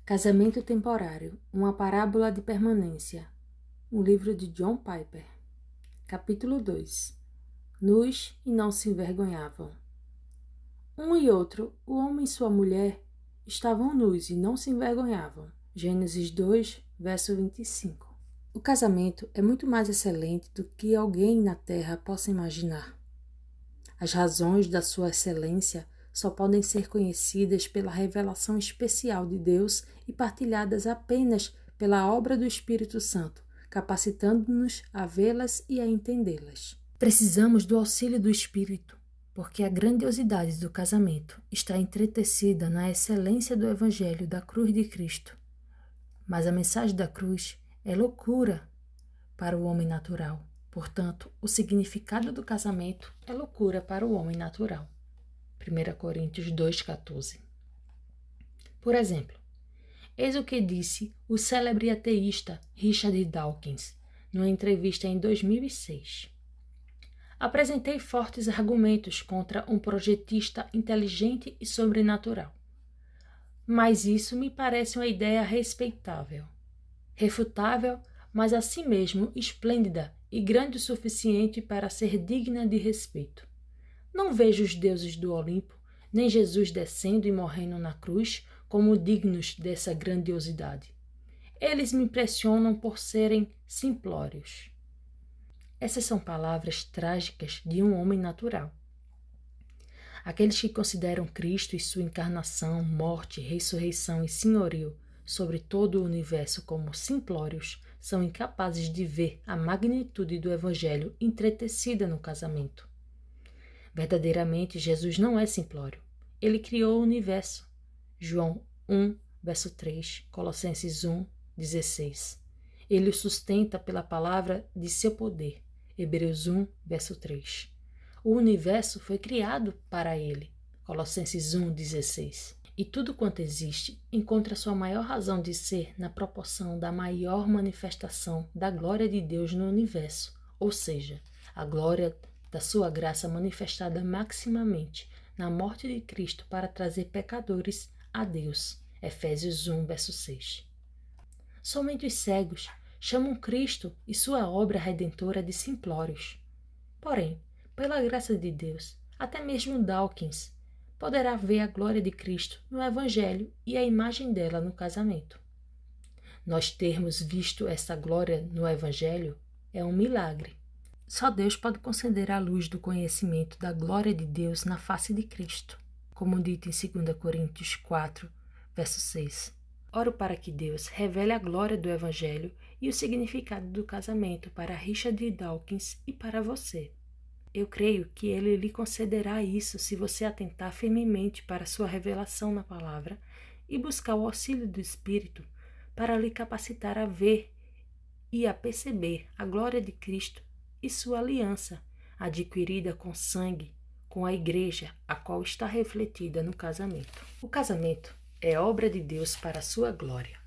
Casamento Temporário, uma parábola de permanência. Um livro de John Piper. Capítulo 2. Nus e não se envergonhavam. Um e outro, o homem e sua mulher, estavam nus e não se envergonhavam. Gênesis 2, verso 25. O casamento é muito mais excelente do que alguém na terra possa imaginar. As razões da sua excelência só podem ser conhecidas pela revelação especial de Deus e partilhadas apenas pela obra do Espírito Santo, capacitando-nos a vê-las e a entendê-las. Precisamos do auxílio do Espírito, porque a grandiosidade do casamento está entretecida na excelência do Evangelho da cruz de Cristo. Mas a mensagem da cruz é loucura para o homem natural. Portanto, o significado do casamento é loucura para o homem natural. 1 Coríntios 2,14. Por exemplo, eis o que disse o célebre ateísta Richard Dawkins numa entrevista em 2006. Apresentei fortes argumentos contra um projetista inteligente e sobrenatural. Mas isso me parece uma ideia respeitável, refutável, mas assim mesmo esplêndida e grande o suficiente para ser digna de respeito. Não vejo os deuses do Olimpo, nem Jesus descendo e morrendo na cruz, como dignos dessa grandiosidade. Eles me impressionam por serem simplórios. Essas são palavras trágicas de um homem natural. Aqueles que consideram Cristo e sua encarnação, morte, ressurreição e senhorio sobre todo o universo como simplórios, são incapazes de ver a magnitude do Evangelho entretecida no casamento. Verdadeiramente, Jesus não é simplório. Ele criou o universo. João 1, verso 3, Colossenses 1, 16. Ele o sustenta pela palavra de seu poder. Hebreus 1, verso 3. O universo foi criado para ele. Colossenses 1, 16. E tudo quanto existe encontra sua maior razão de ser na proporção da maior manifestação da glória de Deus no universo, ou seja, a glória da sua graça manifestada maximamente na morte de Cristo para trazer pecadores a Deus. Efésios 1, verso 6. Somente os cegos chamam Cristo e sua obra redentora de simplórios. Porém, pela graça de Deus, até mesmo Dawkins poderá ver a glória de Cristo no Evangelho e a imagem dela no casamento. Nós termos visto essa glória no Evangelho é um milagre. Só Deus pode conceder a luz do conhecimento da glória de Deus na face de Cristo, como dito em 2 Coríntios 4, verso 6. Oro para que Deus revele a glória do Evangelho e o significado do casamento para Richard Dawkins e para você. Eu creio que Ele lhe concederá isso se você atentar firmemente para sua revelação na palavra e buscar o auxílio do Espírito para lhe capacitar a ver e a perceber a glória de Cristo e sua aliança, adquirida com sangue, com a igreja, a qual está refletida no casamento. O casamento é obra de Deus para a sua glória.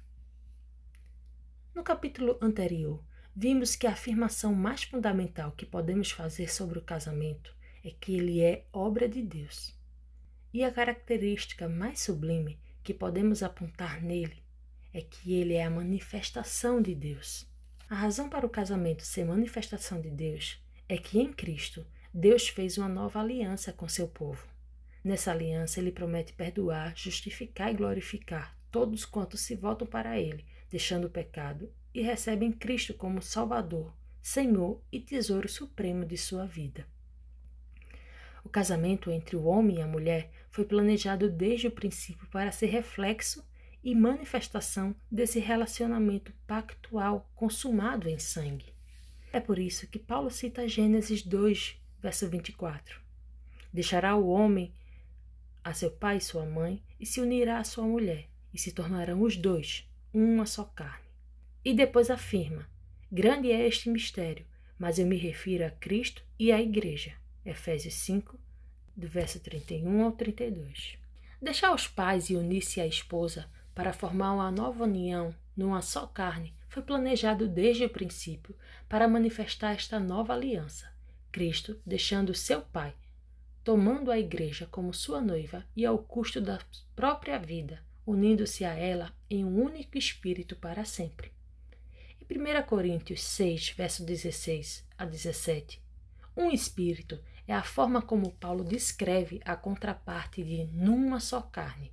No capítulo anterior, vimos que a afirmação mais fundamental que podemos fazer sobre o casamento é que ele é obra de Deus. E a característica mais sublime que podemos apontar nele é que ele é a manifestação de Deus. A razão para o casamento ser manifestação de Deus é que em Cristo, Deus fez uma nova aliança com seu povo. Nessa aliança, ele promete perdoar, justificar e glorificar todos quantos se voltam para ele, deixando o pecado, e recebem Cristo como Salvador, Senhor e tesouro supremo de sua vida. O casamento entre o homem e a mulher foi planejado desde o princípio para ser reflexo e manifestação desse relacionamento pactual consumado em sangue. É por isso que Paulo cita Gênesis 2, verso 24. Deixará o homem a seu pai e sua mãe e se unirá à sua mulher, e se tornarão os dois uma só carne. E depois afirma, grande é este mistério, mas eu me refiro a Cristo e à igreja. Efésios 5, do verso 31 ao 32. Deixar os pais e unir-se à esposa para formar uma nova união numa só carne foi planejado desde o princípio para manifestar esta nova aliança. Cristo deixando seu pai, tomando a igreja como sua noiva e ao custo da própria vida, unindo-se a ela em um único espírito para sempre. Em 1 Coríntios 6, verso 16 a 17, um espírito é a forma como Paulo descreve a contraparte de numa só carne.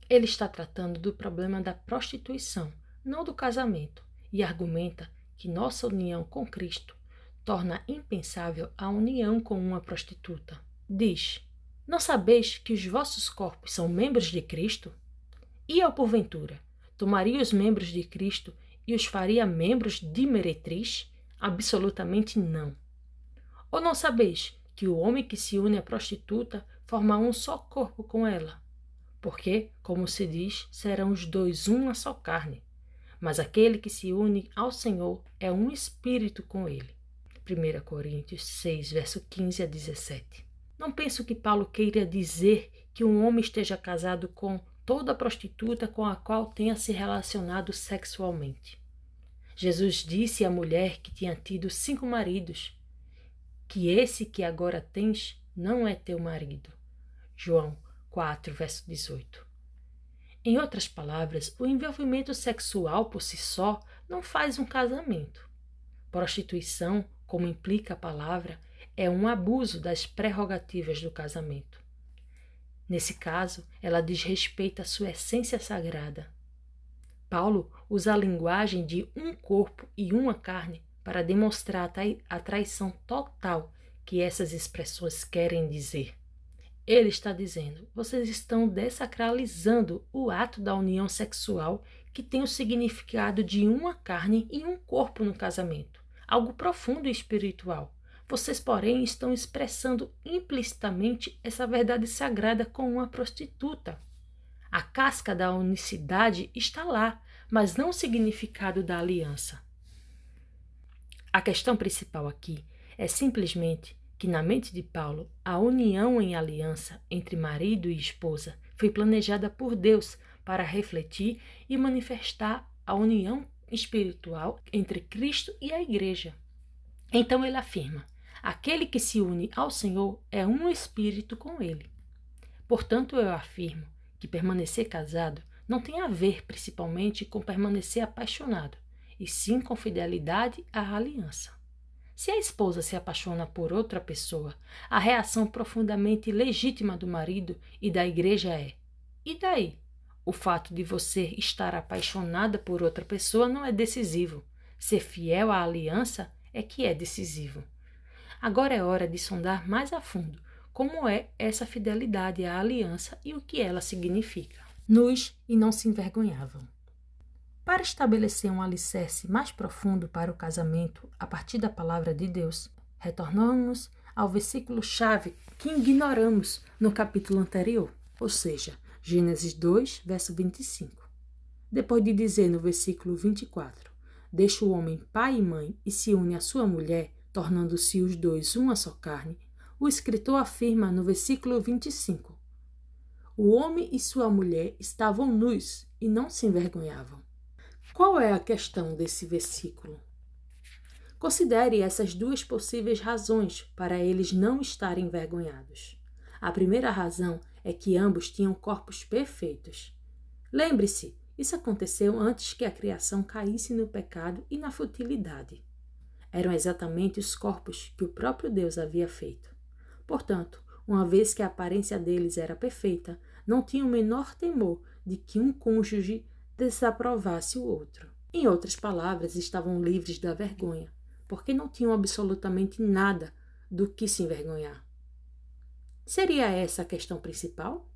Ele está tratando do problema da prostituição, não do casamento, e argumenta que nossa união com Cristo torna impensável a união com uma prostituta. Diz: não sabeis que os vossos corpos são membros de Cristo? E eu, porventura, tomaria os membros de Cristo e os faria membros de meretriz? Absolutamente não. Ou não sabeis que o homem que se une à prostituta forma um só corpo com ela? Porque, como se diz, serão os dois uma só carne. Mas aquele que se une ao Senhor é um espírito com ele. 1 Coríntios 6, verso 15 a 17. Não penso que Paulo queira dizer que um homem esteja casado com toda prostituta com a qual tenha se relacionado sexualmente. Jesus disse à mulher que tinha tido 5 maridos, que esse que agora tens não é teu marido. João 4, verso 18. Em outras palavras, o envolvimento sexual por si só não faz um casamento. Prostituição, como implica a palavra, é um abuso das prerrogativas do casamento. Nesse caso, ela diz respeito à sua essência sagrada. Paulo usa a linguagem de um corpo e uma carne para demonstrar a traição total que essas expressões querem dizer. Ele está dizendo: vocês estão desacralizando o ato da união sexual que tem o significado de uma carne e um corpo no casamento, algo profundo e espiritual. Vocês, porém, estão expressando implicitamente essa verdade sagrada com uma prostituta. A casca da unicidade está lá, mas não o significado da aliança. A questão principal aqui é simplesmente que, na mente de Paulo, a união em aliança entre marido e esposa foi planejada por Deus para refletir e manifestar a união espiritual entre Cristo e a Igreja. Então ele afirma: aquele que se une ao Senhor é um espírito com ele. Portanto, eu afirmo que permanecer casado não tem a ver principalmente com permanecer apaixonado, e sim com fidelidade à aliança. Se a esposa se apaixona por outra pessoa, a reação profundamente legítima do marido e da igreja é: e daí? O fato de você estar apaixonada por outra pessoa não é decisivo. Ser fiel à aliança é que é decisivo. Agora é hora de sondar mais a fundo como é essa fidelidade à aliança e o que ela significa. Nus e não se envergonhavam. Para estabelecer um alicerce mais profundo para o casamento a partir da palavra de Deus, retornamos ao versículo-chave que ignoramos no capítulo anterior, ou seja, Gênesis 2, verso 25. Depois de dizer no versículo 24, deixa o homem pai e mãe e se une à sua mulher, tornando-se os dois uma só carne, o escritor afirma no versículo 25, o homem e sua mulher estavam nus e não se envergonhavam. Qual é a questão desse versículo? Considere essas duas possíveis razões para eles não estarem envergonhados. A primeira razão é que ambos tinham corpos perfeitos. Lembre-se, isso aconteceu antes que a criação caísse no pecado e na futilidade. Eram exatamente os corpos que o próprio Deus havia feito. Portanto, uma vez que a aparência deles era perfeita, não tinha o menor temor de que um cônjuge desaprovasse o outro. Em outras palavras, estavam livres da vergonha, porque não tinham absolutamente nada do que se envergonhar. Seria essa a questão principal?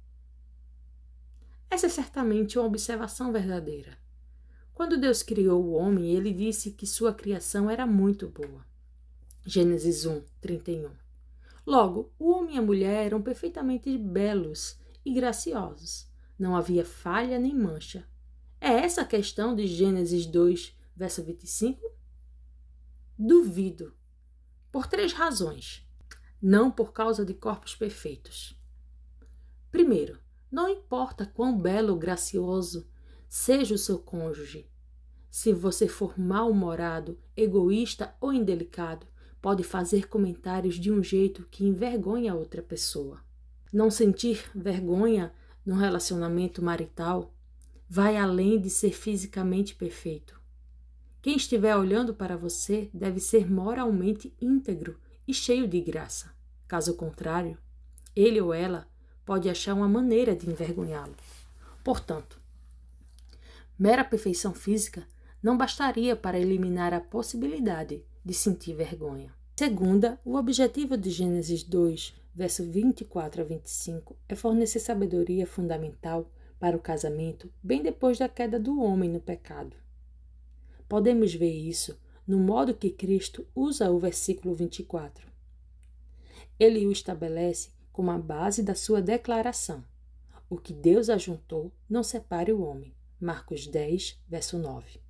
Essa é certamente uma observação verdadeira. Quando Deus criou o homem, ele disse que sua criação era muito boa. Gênesis 1, 31. Logo, o homem e a mulher eram perfeitamente belos e graciosos. Não havia falha nem mancha. É essa a questão de Gênesis 2, verso 25? Duvido. Por 3 razões. Não por causa de corpos perfeitos. Primeiro, não importa quão belo ou gracioso seja o seu cônjuge. Se você for mal-humorado, egoísta ou indelicado, pode fazer comentários de um jeito que envergonha a outra pessoa. Não sentir vergonha no relacionamento marital vai além de ser fisicamente perfeito. Quem estiver olhando para você deve ser moralmente íntegro e cheio de graça. Caso contrário, ele ou ela pode achar uma maneira de envergonhá-lo. Portanto, mera perfeição física não bastaria para eliminar a possibilidade de sentir vergonha. Segunda, o objetivo de Gênesis 2, verso 24 a 25, é fornecer sabedoria fundamental para o casamento bem depois da queda do homem no pecado. Podemos ver isso no modo que Cristo usa o versículo 24. Ele o estabelece como a base da sua declaração. O que Deus ajuntou, não separe o homem. Marcos 10, verso 9.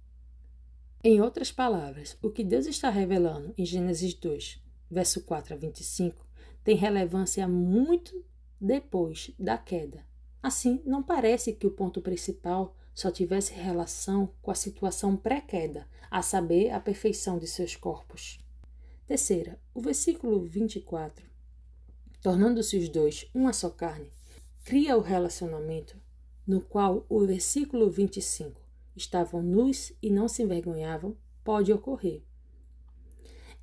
Em outras palavras, o que Deus está revelando em Gênesis 2, verso 4 a 25, tem relevância muito depois da queda. Assim, não parece que o ponto principal só tivesse relação com a situação pré-queda, a saber, a perfeição de seus corpos. Terceira, o versículo 24, tornando-se os dois uma só carne, cria o relacionamento no qual o versículo 25, estavam nus e não se envergonhavam, pode ocorrer.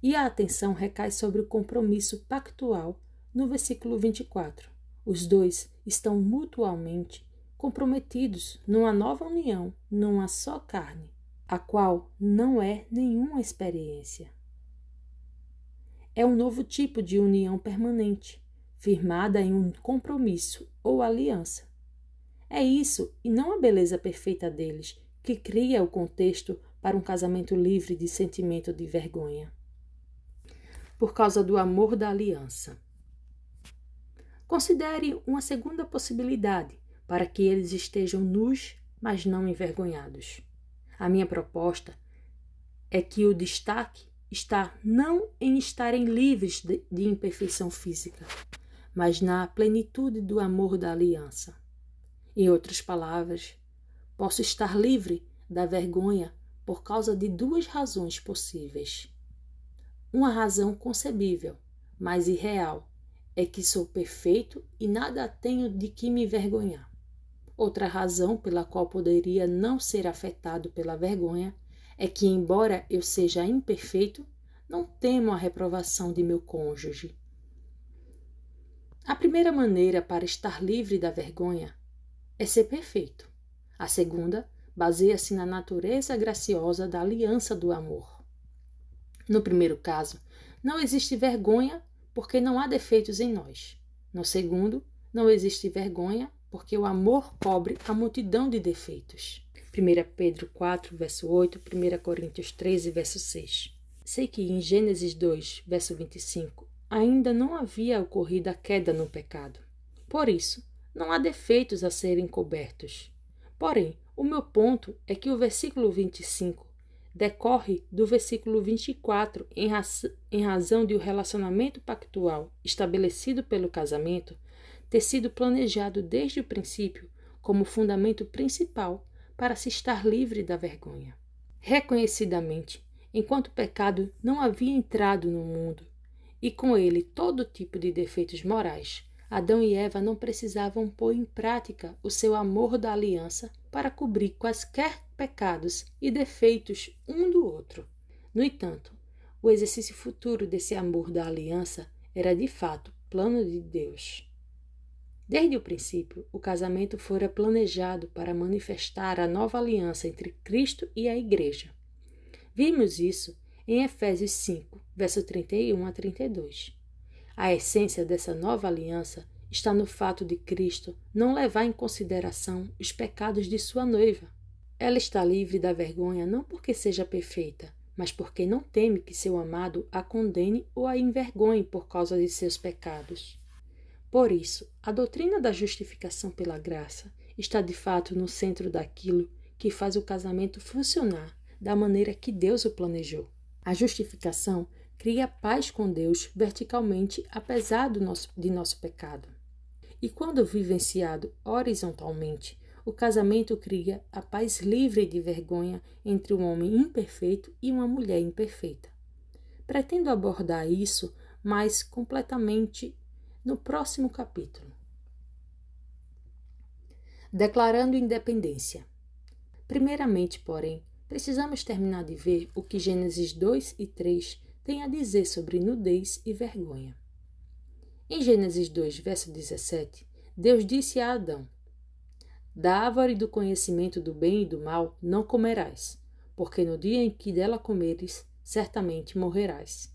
E a atenção recai sobre o compromisso pactual no versículo 24. Os dois estão mutuamente comprometidos numa nova união, numa só carne, a qual não é nenhuma experiência. É um novo tipo de união permanente, firmada em um compromisso ou aliança. É isso, e não a beleza perfeita deles, que cria o contexto para um casamento livre de sentimento de vergonha. Por causa do amor da aliança. Considere uma segunda possibilidade para que eles estejam nus, mas não envergonhados. A minha proposta é que o destaque está não em estarem livres de imperfeição física, mas na plenitude do amor da aliança. Em outras palavras, posso estar livre da vergonha por causa de duas razões possíveis. Uma razão concebível, mas irreal, é que sou perfeito e nada tenho de que me envergonhar. Outra razão pela qual poderia não ser afetado pela vergonha é que, embora eu seja imperfeito, não temo a reprovação de meu cônjuge. A primeira maneira para estar livre da vergonha é ser perfeito. A segunda baseia-se na natureza graciosa da aliança do amor. No primeiro caso, não existe vergonha porque não há defeitos em nós. No segundo, não existe vergonha porque o amor cobre a multidão de defeitos. 1 Pedro 4, verso 8, 1 Coríntios 13, verso 6. Sei que em Gênesis 2, verso 25, ainda não havia ocorrido a queda no pecado. Por isso, não há defeitos a serem cobertos. Porém, o meu ponto é que o versículo 25 decorre do versículo 24 em razão de o relacionamento pactual estabelecido pelo casamento ter sido planejado desde o princípio como fundamento principal para se estar livre da vergonha. Reconhecidamente, enquanto o pecado não havia entrado no mundo, e com ele todo tipo de defeitos morais, Adão e Eva não precisavam pôr em prática o seu amor da aliança para cobrir quaisquer pecados e defeitos um do outro. No entanto, o exercício futuro desse amor da aliança era de fato plano de Deus. Desde o princípio, o casamento fora planejado para manifestar a nova aliança entre Cristo e a Igreja. Vimos isso em Efésios 5, verso 31 a 32. A essência dessa nova aliança está no fato de Cristo não levar em consideração os pecados de sua noiva. Ela está livre da vergonha não porque seja perfeita, mas porque não teme que seu amado a condene ou a envergonhe por causa de seus pecados. Por isso, a doutrina da justificação pela graça está de fato no centro daquilo que faz o casamento funcionar da maneira que Deus o planejou. A justificação cria paz com Deus verticalmente, apesar de nosso pecado. E quando vivenciado horizontalmente, o casamento cria a paz livre de vergonha entre um homem imperfeito e uma mulher imperfeita. Pretendo abordar isso mais completamente no próximo capítulo. Declarando independência. Primeiramente, porém, precisamos terminar de ver o que Gênesis 2 e 3 têm a dizer sobre nudez e vergonha. Em Gênesis 2, verso 17, Deus disse a Adão: Da árvore do conhecimento do bem e do mal não comerás, porque no dia em que dela comeres, certamente morrerás.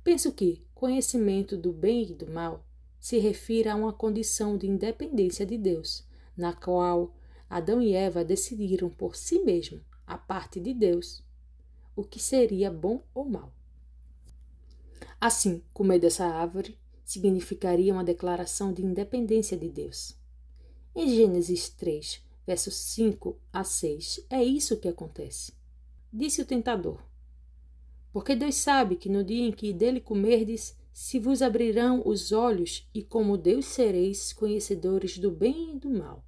Penso que conhecimento do bem e do mal se refere a uma condição de independência de Deus, na qual Adão e Eva decidiram por si mesmos, a parte de Deus, o que seria bom ou mal. Assim, comer dessa árvore significaria uma declaração de independência de Deus. Em Gênesis 3, versos 5 a 6, é isso que acontece. Disse o tentador: Porque Deus sabe que no dia em que dele comerdes, se vos abrirão os olhos, e como Deus sereis conhecedores do bem e do mal.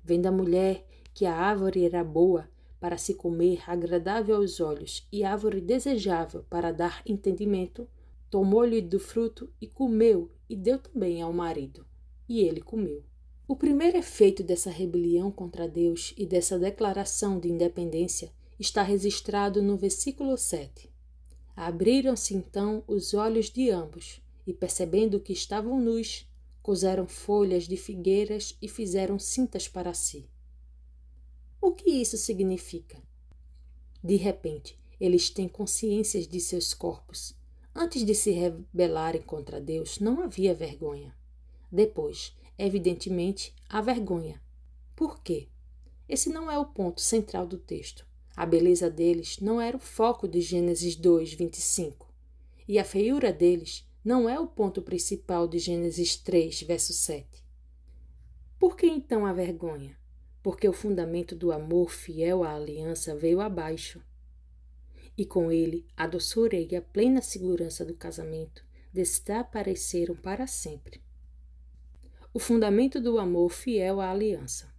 Vendo a mulher que a árvore era boa para se comer, agradável aos olhos, e árvore desejável para dar entendimento, tomou-lhe do fruto e comeu, e deu também ao marido, e ele comeu. O primeiro efeito dessa rebelião contra Deus e dessa declaração de independência está registrado no versículo 7. Abriram-se então os olhos de ambos, e percebendo que estavam nus, coseram folhas de figueiras e fizeram cintas para si. O que isso significa? De repente, eles têm consciência de seus corpos. Antes de se rebelarem contra Deus, não havia vergonha. Depois, evidentemente, há vergonha. Por quê? Esse não é o ponto central do texto. A beleza deles não era o foco de Gênesis 2, 25. E a feiura deles não é o ponto principal de Gênesis 3, verso 7. Por que então a vergonha? Porque o fundamento do amor fiel à aliança veio abaixo. E com ele, a doçura e a plena segurança do casamento desapareceram para sempre. O fundamento do amor fiel à aliança.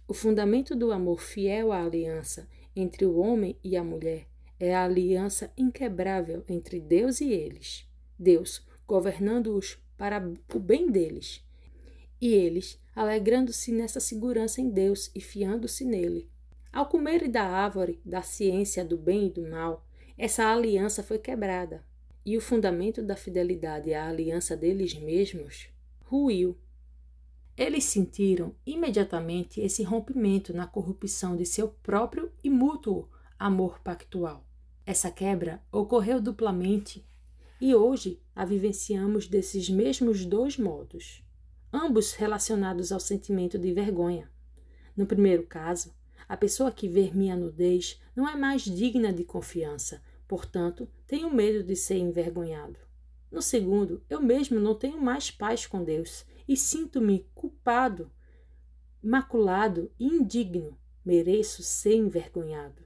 O fundamento do amor fiel à aliança entre o homem e a mulher é a aliança inquebrável entre Deus e eles. Deus governando-os para o bem deles, e eles alegrando-se nessa segurança em Deus e fiando-se nele. Ao comerem da árvore da ciência do bem e do mal, essa aliança foi quebrada, e o fundamento da fidelidade à aliança deles mesmos ruiu. Eles sentiram imediatamente esse rompimento na corrupção de seu próprio e mútuo amor pactual. Essa quebra ocorreu duplamente e hoje a vivenciamos desses mesmos dois modos, ambos relacionados ao sentimento de vergonha. No primeiro caso, a pessoa que vê minha nudez não é mais digna de confiança, portanto, tenho medo de ser envergonhado. No segundo, eu mesmo não tenho mais paz com Deus e sinto-me culpado, maculado e indigno. Mereço ser envergonhado.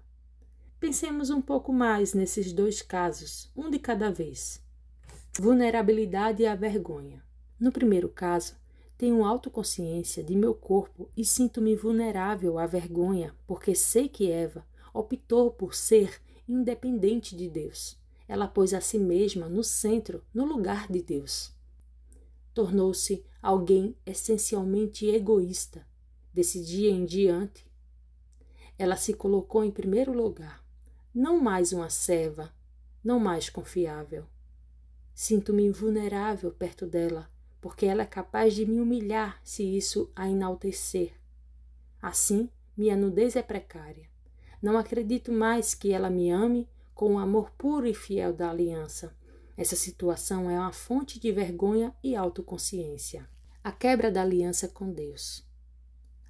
Pensemos um pouco mais nesses dois casos, um de cada vez. Vulnerabilidade e a vergonha. No primeiro caso, tenho autoconsciência de meu corpo e sinto-me vulnerável à vergonha, porque sei que Eva optou por ser independente de Deus. Ela pôs a si mesma no centro, no lugar de Deus. Tornou-se alguém essencialmente egoísta. Desse dia em diante, ela se colocou em primeiro lugar. Não mais uma serva, não mais confiável. Sinto-me vulnerável perto dela, porque ela é capaz de me humilhar se isso a enaltecer. Assim, minha nudez é precária. Não acredito mais que ela me ame com o amor puro e fiel da aliança. Essa situação é uma fonte de vergonha e autoconsciência. A quebra da aliança com Deus.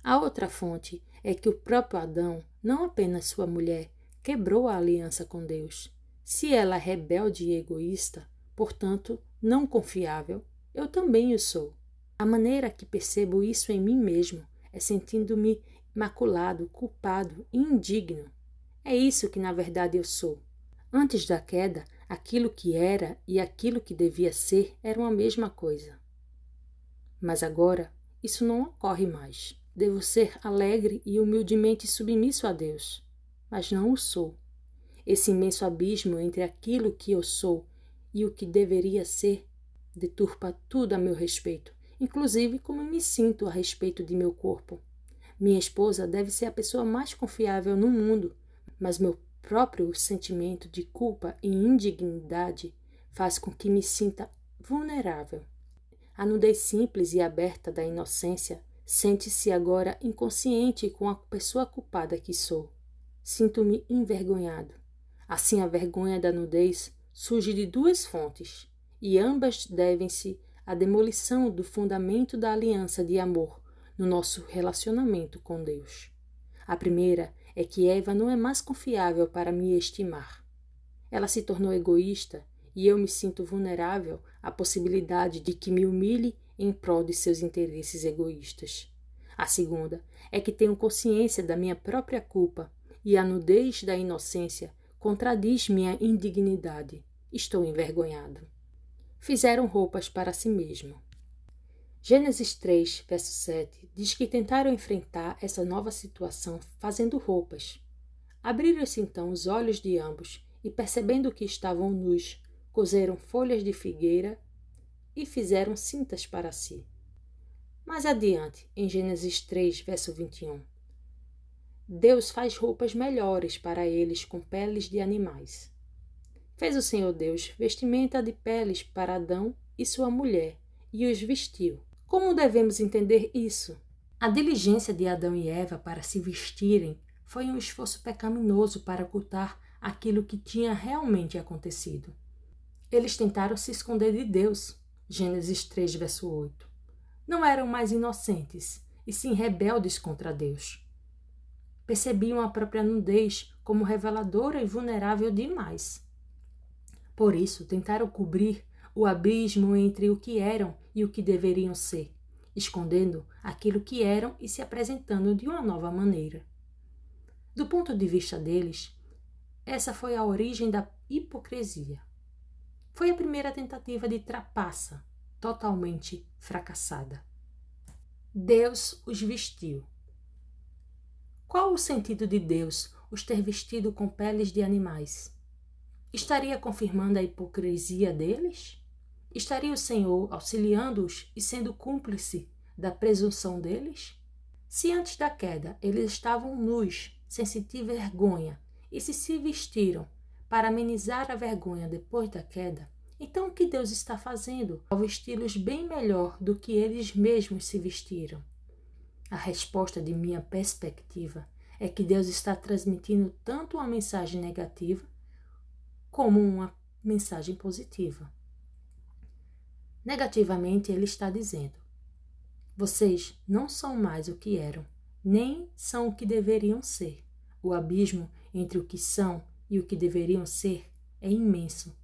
A outra fonte é que o próprio Adão, não apenas sua mulher, quebrou a aliança com Deus. Se ela é rebelde e egoísta, portanto, não confiável, eu também o sou. A maneira que percebo isso em mim mesmo é sentindo-me maculado, culpado e indigno. É isso que na verdade eu sou. Antes da queda, aquilo que era e aquilo que devia ser eram a mesma coisa. Mas agora, isso não ocorre mais. Devo ser alegre e humildemente submisso a Deus. Mas não o sou. Esse imenso abismo entre aquilo que eu sou e o que deveria ser deturpa tudo a meu respeito inclusive como me sinto a respeito de meu corpo. Minha esposa deve ser a pessoa mais confiável no mundo, mas meu próprio sentimento de culpa e indignidade faz com que me sinta vulnerável. A nudez simples e aberta da inocência sente-se agora inconsciente com a pessoa culpada que sou. Sinto-me envergonhado. Assim, a vergonha da nudez surge de duas fontes, e ambas devem-se à demolição do fundamento da aliança de amor no nosso relacionamento com Deus. A primeira é que Eva não é mais confiável para me estimar. Ela se tornou egoísta e eu me sinto vulnerável à possibilidade de que me humilhe em prol de seus interesses egoístas. A segunda é que tenho consciência da minha própria culpa e a nudez da inocência contradiz minha indignidade. Estou envergonhado. Fizeram roupas para si mesmo. Gênesis 3, verso 7, diz que tentaram enfrentar essa nova situação fazendo roupas. Abriram-se então os olhos de ambos e, percebendo que estavam nus, coseram folhas de figueira e fizeram cintas para si. Mais adiante, em Gênesis 3, verso 21, Deus faz roupas melhores para eles com peles de animais. Fez o Senhor Deus vestimenta de peles para Adão e sua mulher e os vestiu. Como devemos entender isso? A diligência de Adão e Eva para se vestirem foi um esforço pecaminoso para ocultar aquilo que tinha realmente acontecido. Eles tentaram se esconder de Deus. Gênesis 3, verso 8. Não eram mais inocentes, e sim rebeldes contra Deus. Percebiam a própria nudez como reveladora e vulnerável demais. Por isso, tentaram cobrir o abismo entre o que eram e o que deveriam ser, escondendo aquilo que eram e se apresentando de uma nova maneira. Do ponto de vista deles, essa foi a origem da hipocrisia. Foi a primeira tentativa de trapaça, totalmente fracassada. Deus os vestiu. Qual o sentido de Deus os ter vestido com peles de animais? Estaria confirmando a hipocrisia deles? Estaria o Senhor auxiliando-os e sendo cúmplice da presunção deles? Se antes da queda eles estavam nus, sem sentir vergonha, e se vestiram para amenizar a vergonha depois da queda, então o que Deus está fazendo ao vesti-los bem melhor do que eles mesmos se vestiram? A resposta de minha perspectiva é que Deus está transmitindo tanto uma mensagem negativa como uma mensagem positiva. Negativamente, ele está dizendo: vocês não são mais o que eram, nem são o que deveriam ser. O abismo entre o que são e o que deveriam ser é imenso.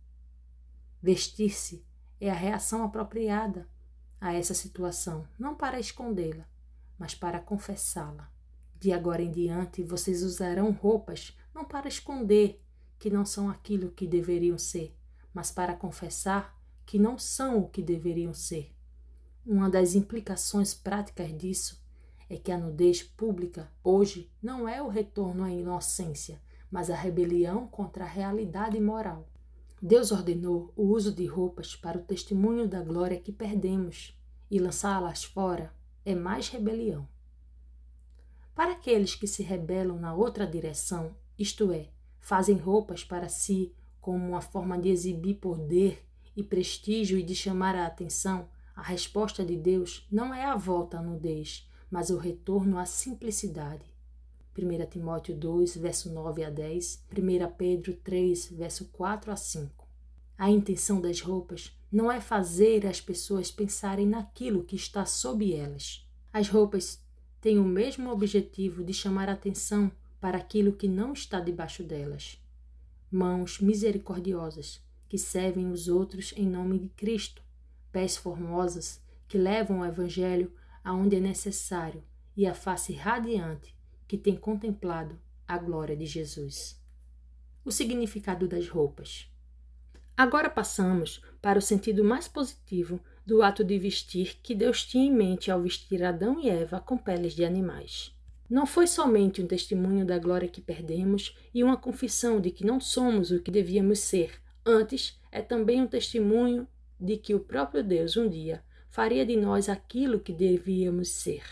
Vestir-se é a reação apropriada a essa situação, não para escondê-la, mas para confessá-la. De agora em diante, vocês usarão roupas não para esconder que não são aquilo que deveriam ser, mas para confessar que não são o que deveriam ser. Uma das implicações práticas disso é que a nudez pública hoje não é o retorno à inocência, mas a rebelião contra a realidade moral. Deus ordenou o uso de roupas para o testemunho da glória que perdemos, e lançá-las fora é mais rebelião. Para aqueles que se rebelam na outra direção, isto é, fazem roupas para si como uma forma de exibir poder e prestígio e de chamar a atenção, a resposta de Deus não é a volta à nudez, mas o retorno à simplicidade. 1 Timóteo 2, verso 9 a 10, 1 Pedro 3, verso 4 a 5. A intenção das roupas não é fazer as pessoas pensarem naquilo que está sob elas. As roupas têm o mesmo objetivo de chamar a atenção para aquilo que não está debaixo delas. Mãos misericordiosas, que servem os outros em nome de Cristo, pés formosas, que levam o Evangelho aonde é necessário, e a face radiante, que tem contemplado a glória de Jesus. O significado das roupas. Agora passamos para o sentido mais positivo do ato de vestir que Deus tinha em mente ao vestir Adão e Eva com peles de animais. Não foi somente um testemunho da glória que perdemos e uma confissão de que não somos o que devíamos ser. Antes, é também um testemunho de que o próprio Deus um dia faria de nós aquilo que devíamos ser.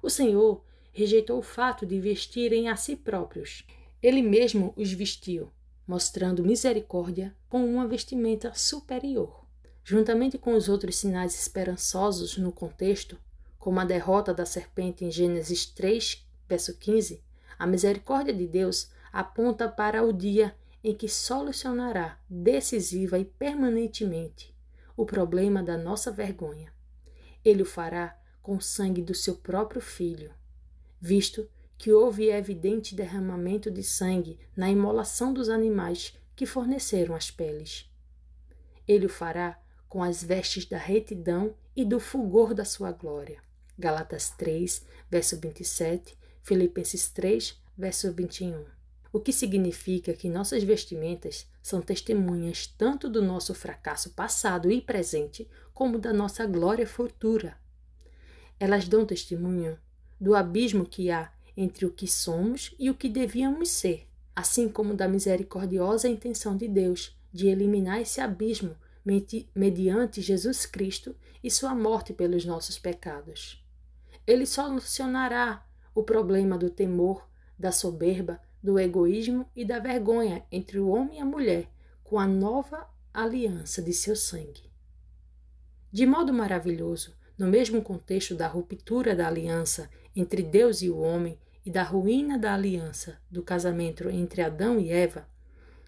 O Senhor rejeitou o fato de vestirem a si próprios. Ele mesmo os vestiu, mostrando misericórdia com uma vestimenta superior. Juntamente com os outros sinais esperançosos no contexto, como a derrota da serpente em Gênesis 3, verso 15, a misericórdia de Deus aponta para o dia em que solucionará decisiva e permanentemente o problema da nossa vergonha. Ele o fará com o sangue do seu próprio Filho, visto que houve evidente derramamento de sangue na imolação dos animais que forneceram as peles. Ele o fará com as vestes da retidão e do fulgor da sua glória. Gálatas 3, verso 27, Filipenses 3, verso 21. O que significa que nossas vestimentas são testemunhas tanto do nosso fracasso passado e presente, como da nossa glória futura. Elas dão testemunho do abismo que há entre o que somos e o que devíamos ser, assim como da misericordiosa intenção de Deus de eliminar esse abismo mediante Jesus Cristo e sua morte pelos nossos pecados. Ele solucionará o problema do temor, da soberba, do egoísmo e da vergonha entre o homem e a mulher com a nova aliança de seu sangue. De modo maravilhoso, no mesmo contexto da ruptura da aliança entre Deus e o homem e da ruína da aliança do casamento entre Adão e Eva,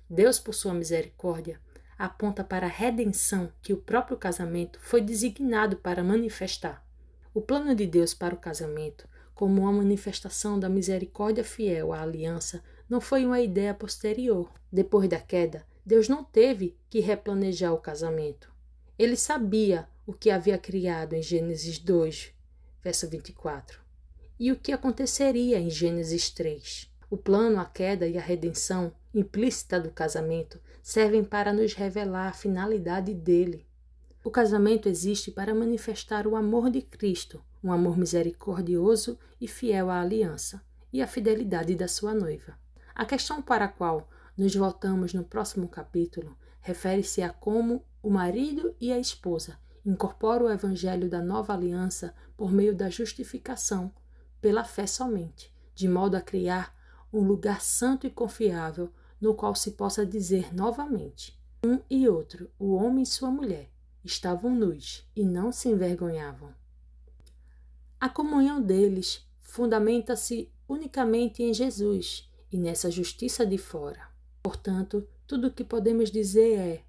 Deus, por sua misericórdia, aponta para a redenção que o próprio casamento foi designado para manifestar. O plano de Deus para o casamento, como uma manifestação da misericórdia fiel à aliança, não foi uma ideia posterior. Depois da queda, Deus não teve que replanejar o casamento. Ele sabia o que havia criado em Gênesis 2, verso 24, e o que aconteceria em Gênesis 3. O plano, a queda e a redenção implícita do casamento servem para nos revelar a finalidade dele. O casamento existe para manifestar o amor de Cristo, um amor misericordioso e fiel à aliança, e a fidelidade da sua noiva. A questão para a qual nos voltamos no próximo capítulo refere-se a como o marido e a esposa incorporam o evangelho da nova aliança por meio da justificação, pela fé somente, de modo a criar um lugar santo e confiável no qual se possa dizer novamente: um e outro, o homem e sua mulher, estavam nus e não se envergonhavam. A comunhão deles fundamenta-se unicamente em Jesus e nessa justiça de fora. Portanto, tudo o que podemos dizer é: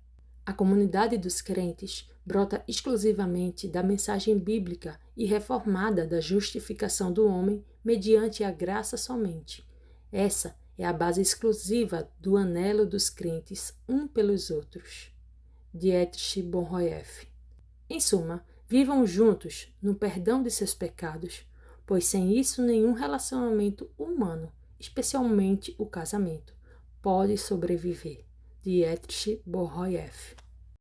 a comunidade dos crentes brota exclusivamente da mensagem bíblica e reformada da justificação do homem mediante a graça somente. Essa é a base exclusiva do anelo dos crentes um pelos outros. Dietrich Bonhoeffer. Em suma, vivam juntos no perdão de seus pecados, pois sem isso nenhum relacionamento humano, especialmente o casamento, pode sobreviver. Dietrich Bonhoeffer.